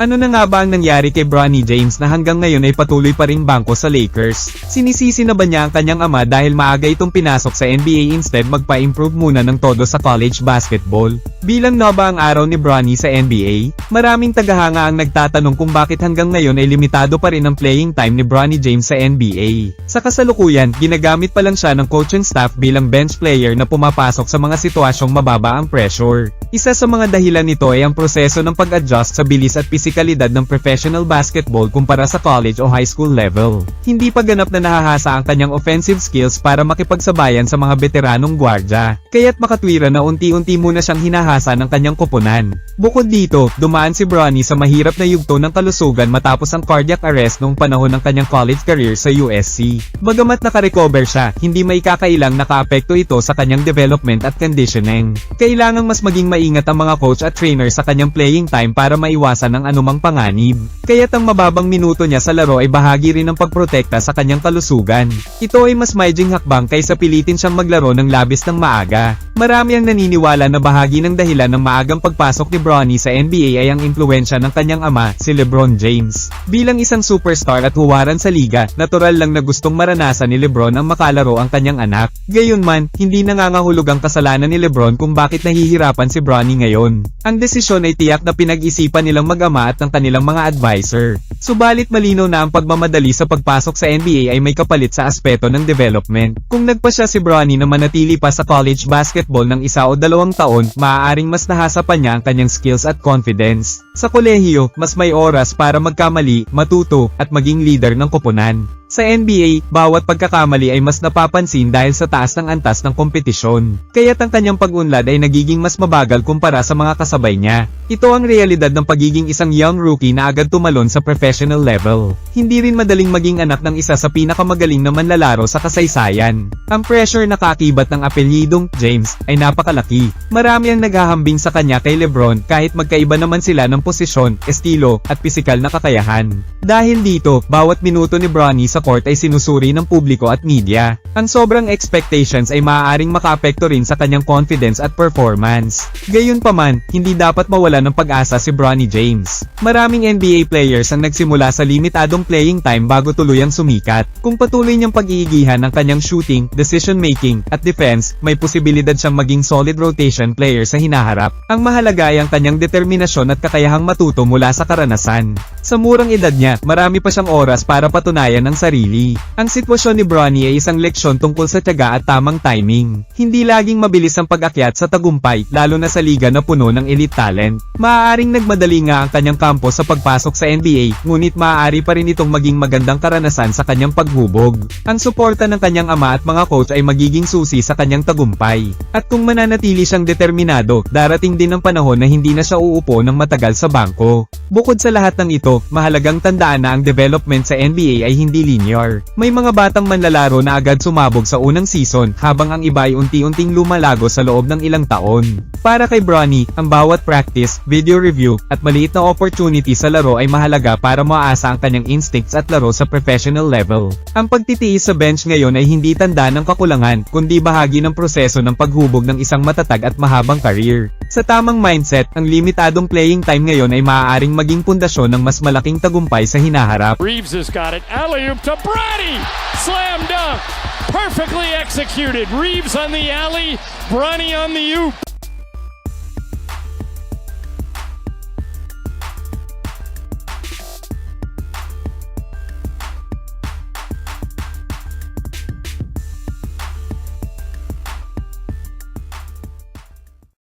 Ano na nga ba ang nangyari kay Bronny James na hanggang ngayon ay patuloy pa ring bangko sa Lakers? Sinisisi na ba niya ang kanyang ama dahil maaga itong pinasok sa NBA instead magpa-improve muna ng todo sa college basketball? Bilang nova ang araw ni Bronny sa NBA, maraming tagahanga ang nagtatanong kung bakit hanggang ngayon ay limitado pa rin ang playing time ni Bronny James sa NBA. Sa kasalukuyan, ginagamit pa lang siya ng coaching staff bilang bench player na pumapasok sa mga sitwasyong mababa ang pressure. Isa sa mga dahilan nito ay ang proseso ng pag-adjust sa bilis at pisikalidad ng professional basketball kumpara sa college o high school level. Hindi pa ganap na nahahasa ang kanyang offensive skills para makipagsabayan sa mga veteranong gwardya, kaya't makatwira na unti-unti muna siyang hinahasa ng kanyang koponan. Bukod dito, dumaan si Bronny sa mahirap na yugto ng kalusugan matapos ang cardiac arrest noong panahon ng kanyang college career sa USC. Bagamat nakarecover siya, hindi maikakailang nakaapekto ito sa kanyang development at conditioning. Kailangang mas maging maingat ang mga coach at trainer sa kanyang playing time para maiwasan ang anumang panganib. Kaya't ang mababang minuto niya sa laro ay bahagi rin ng pagprotekta sa kanyang kalusugan. Ito ay mas maiging hakbang kaysa pilitin siyang maglaro ng labis ng maaga. Marami ang naniniwala na bahagi ng dahilan ng maagang pagpasok ni Bronny sa NBA ay ang impluwensya ng kanyang ama, si LeBron James. Bilang isang superstar at huwaran sa liga, natural lang na gustong maranasan ni LeBron ang makalaro ang kanyang anak. Gayunman, hindi nangangahulog ang kasalanan ni LeBron kung bakit nahihirapan si Bronny ngayon. Ang desisyon ay tiyak na pinag-isipan nilang mag-ama at ng kanilang mga advisor. Subalit malinaw na ang pagmamadali sa pagpasok sa NBA ay may kapalit sa aspeto ng development. Kung nagpasya si Bronny na manatili pa sa college basketball ng 1 o 2 taon, maaaring mas nahasa pa niya ang kanyang skills at confidence. Sa kolehiyo, mas may oras para magkamali, matuto, at maging leader ng koponan. Sa NBA, bawat pagkakamali ay mas napapansin dahil sa taas ng antas ng kompetisyon. Kaya't ang kanyang pag-unlad ay nagiging mas mabagal kumpara sa mga kasabay niya. Ito ang realidad ng pagiging isang young rookie na agad tumalon sa professional level. Hindi rin madaling maging anak ng isa sa pinakamagaling na manlalaro sa kasaysayan. Ang pressure na kakibat ng apelyidong James ay napakalaki. Marami ang naghahambing sa kanya kay LeBron kahit magkaiba naman sila ng posisyon, estilo, at pisikal na kakayahan. Dahil dito, bawat minuto ni Bronny sa court ay sinusuri ng publiko at media. Ang sobrang expectations ay maaaring makaapekto rin sa kanyang confidence at performance. Gayunpaman, hindi dapat mawala ng pag-asa si Bronny James. Maraming NBA players ang nagsimula sa limitadong playing time bago tuluyang sumikat. Kung patuloy niyang pag-iigihan ng kanyang shooting, decision-making, at defense, may posibilidad siyang maging solid rotation player sa hinaharap. Ang mahalaga ay ang kanyang determinasyon at kakayahang matuto mula sa karanasan. Sa murang edad niya, marami pa siyang oras para patunayan ang sarili. Ang sitwasyon ni Bronny ay isang leksyon tungkol sa tiyaga at tamang timing. Hindi laging mabilis ang pag-akyat sa tagumpay, lalo na sa liga na puno ng elite talent. Maaaring nagmadali nga ang kanyang kampo sa pagpasok sa NBA, ngunit maaari pa rin itong maging magandang karanasan sa kanyang paghubog. Ang suporta ng kanyang ama at mga coach ay magiging susi sa kanyang tagumpay. At kung mananatili siyang determinado, darating din ang panahon na hindi na siya uupo ng matagal sa bangko. Bukod sa lahat ng ito, mahalagang tandaan na ang development sa NBA ay hindi linear. May mga batang manlalaro na agad sumabog sa unang season, habang ang iba ay unti-unting lumalago sa loob ng ilang taon. Para kay Bronny, ang bawat practice, video review, at maliit na opportunity sa laro ay mahalaga para maasa ang kanyang instincts at laro sa professional level. Ang pagtitiis sa bench ngayon ay hindi tanda ng kakulangan, kundi bahagi ng proseso ng paghubog ng isang matatag at mahabang career. Sa tamang mindset, ang limitadong playing time ngayon ay maaaring maging pundasyon ng mas malaking tagumpay sa hinaharap. Reeves has got it. Alley-oop to Bronny! Slam dunk! Perfectly executed. Reeves on the alley, Bronny on the oop.